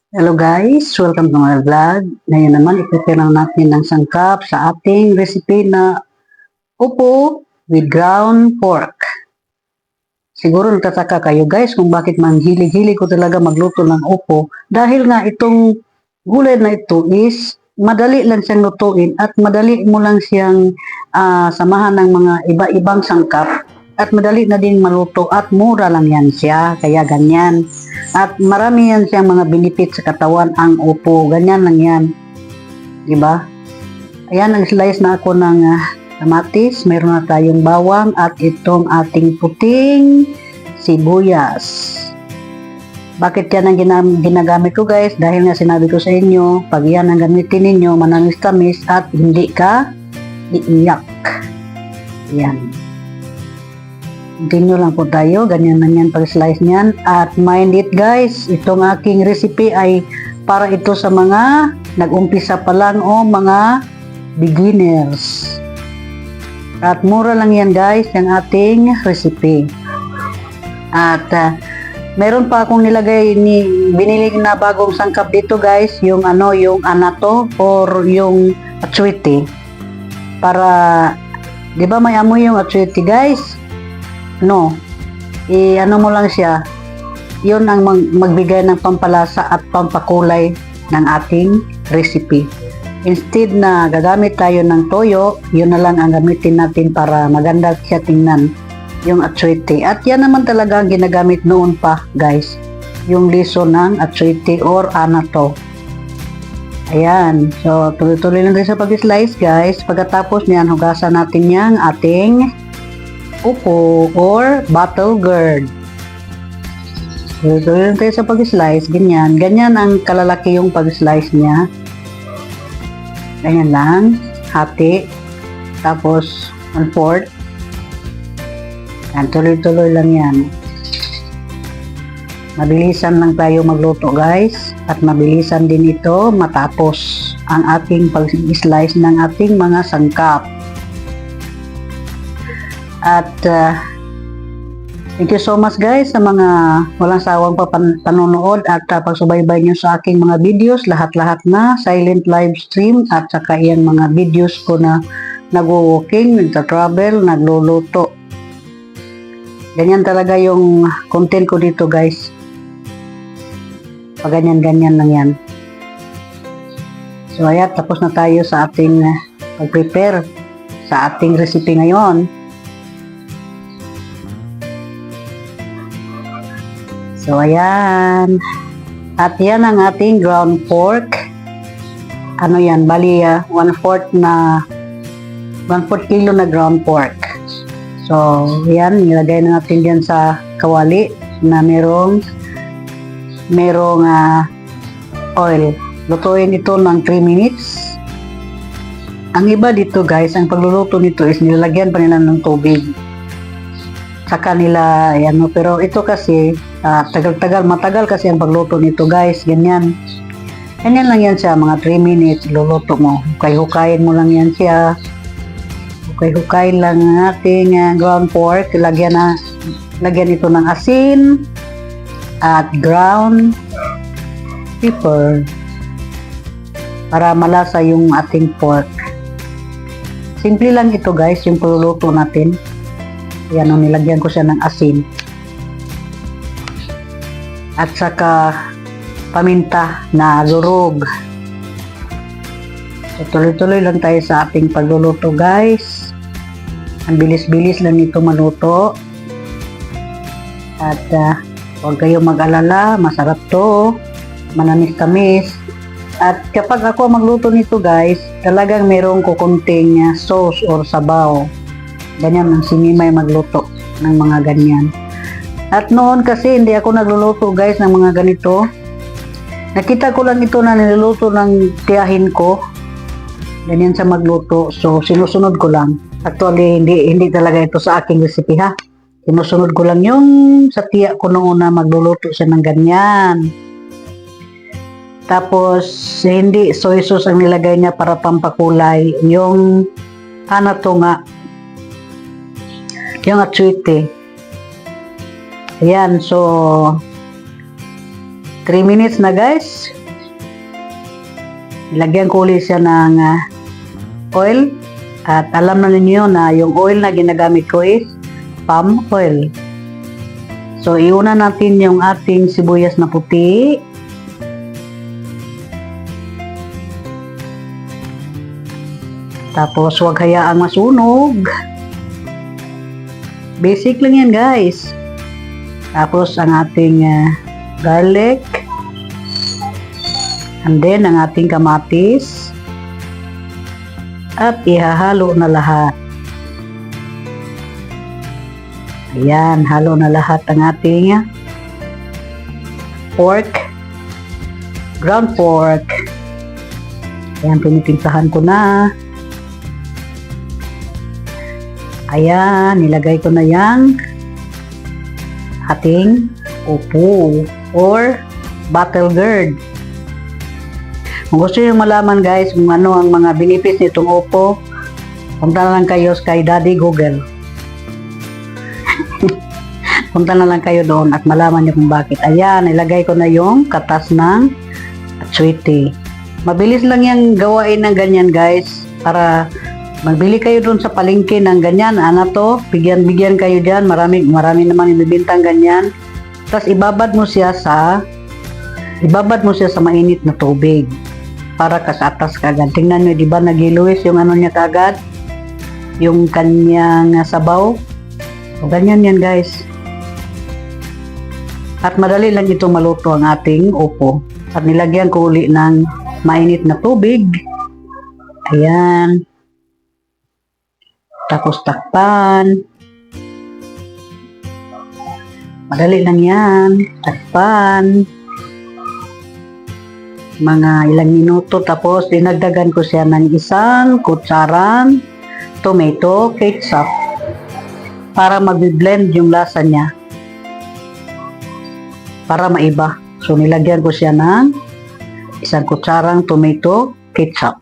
Hello guys, welcome to my vlog. Ngayon naman, i-prepare lang natin ng sangkap sa ating recipe na upo with ground pork. Siguro nagtataka kayo guys kung bakit manghilig-hilig ko talaga magluto ng upo. Dahil nga itong gulay na ito is madali lang siyang lutuin at madali mo lang siyang samahan ng mga iba-ibang sangkap. At madali na din maluto at mura lang yan siya, kaya ganyan. At marami yan siyang mga benefit sa katawan ang upo, ganyan lang yan. Diba? Ayan, nag-slice na ako ng kamatis, mayroon na tayong bawang at itong ating puting sibuyas. Bakit yan ang ginagamit ko guys? Dahil nga sinabi ko sa inyo, pag yan ang gamitin ninyo, manamis-tamis at hindi ka iiyak. Yan. Continue lang po tayo, ganyan lang yan pag-slice niyan. At mind it guys, itong aking recipe ay para ito sa mga nag-umpisa pa lang o mga beginners. At mura lang yan guys, yung ating recipe. At meron pa akong nilagay binili na bagong sangkap dito guys, yung yung anato or yung atsuete. Para, di ba may amoy yung atsuete guys? No, ano mo lang siya, yun ang magbigay ng pampalasa at pampakulay ng ating recipe. Instead na gagamit tayo ng toyo, yun na lang ang gamitin natin para maganda siya tingnan, yung atsuete. At yan naman talaga ang ginagamit noon pa guys, yung liso ng atsuete or anato. Ayan, so tuloy-tuloy lang tayo sa pag-slice guys. Pagkatapos niyan, hugasan natin yung ating upo or bottle gourd. So, yun tayo sa pag-slice, ganyan. Ganyan ang kalalaki yung pag-slice niya. Ganyan lang, hati. Tapos, 1/4. Yan, tuloy-tuloy lang yan. Mabilisan lang tayo magluto guys. At mabilisan din ito matapos ang ating pag-slice ng ating mga sangkap. At thank you so much guys sa mga walang sawang panonood at pagsubaybay nyo sa aking mga videos, lahat-lahat na silent live stream at saka yung mga videos ko na nag-walking, nagta-travel, nagluluto. Ganyan talaga yung content ko dito guys. Pag ganyan-ganyan lang yan. So ayan, tapos na tayo sa ating pag-prepare sa ating recipe ngayon. So, ayan. At yan ang ating ground pork. Ano yan? Bali, 1/4 kilo na ground pork. So, yan. Nilagay na natin dyan sa kawali na merong oil. Lutuin ito ng 3 minutes. Ang iba dito guys, ang pagluluto nito is nilalagyan pa nila ng tubig. Saka nila, yan, pero ito kasi, matagal kasi ang pagluto nito guys, ganyan. Ganyan lang yan siya, mga 3 minutes, luluto mo. Hukay-hukayin mo lang yan siya. Hukay-hukayin lang ang ating ground pork. Lagyan ito ng asin at ground pepper para malasa yung ating pork. Simple lang ito guys, yung pagluluto natin. Yan, nilagyan ko siya ng asin. At saka paminta na durog. So, tuloy-tuloy lang tayo sa ating pagluluto guys. Ang bilis-bilis lang ito maluto. At huwag kayong mag-alala, masarap to. Manamis-tamis. At kapag ako magluto nito guys, talagang merong kukunting sauce or sabaw. Ganyan ang sinimay magluto ng mga ganyan. At noon kasi hindi ako nagluluto guys ng mga ganito. Nakita ko lang ito na niluluto ng tiyahin ko. Ganyan sa magluto. So sinusunod ko lang. Actually hindi talaga ito sa aking recipe ha. Sinusunod ko lang yung sa tiya ko noon na magluluto siya ng ganyan. Tapos hindi soy sauce ang nilagay niya para pampakulay. Yung to nga, yung atsuete. Ayan, so 3 minutes na guys. Ilagyan ko ulit siya ng oil. At alam na ninyo na yung oil na ginagamit ko is palm oil. So, iuna natin yung ating sibuyas na puti. Tapos, huwag hayaang masunog. Basic lang yan, guys. Tapos, ang ating garlic. And then, ang ating kamatis. At ihahalo na lahat. Ayan, halo na lahat ang ating pork. Ground pork. Ayan, pinitimplahan ko na. Ayan, nilagay ko na yung ating upo or battle gourd. Kung gusto nyo malaman guys kung ano ang mga benefits nitong upo, punta na lang kayo kay Daddy Google. Punta na lang kayo doon at malaman nyo kung bakit. Ayan, ilagay ko na yung katas ng atswete. Mabilis lang yung gawain ng ganyan guys. Para magbili kayo doon sa palengke ng ganyan. Ano to? Bigyan kayo dyan. Marami naman inibintang ganyan. Tapos ibabad mo siya sa mainit na tubig. Para kasatas kagad. Tingnan nyo, di ba nagiluwis yung ano niya kagad? Yung kanyang sabaw. O ganyan yan guys. At madali lang ito maluto ang ating upo. At nilagyan ko uli ng mainit na tubig. Ayan. Tapos takpan. Madali lang yan. Takpan. Mga ilang minuto. Tapos dinagdagan ko siya ng isang kutsarang tomato ketchup. Para mag-blend yung lasa niya. Para maiba. So, nilagyan ko siya ng isang kutsarang tomato ketchup.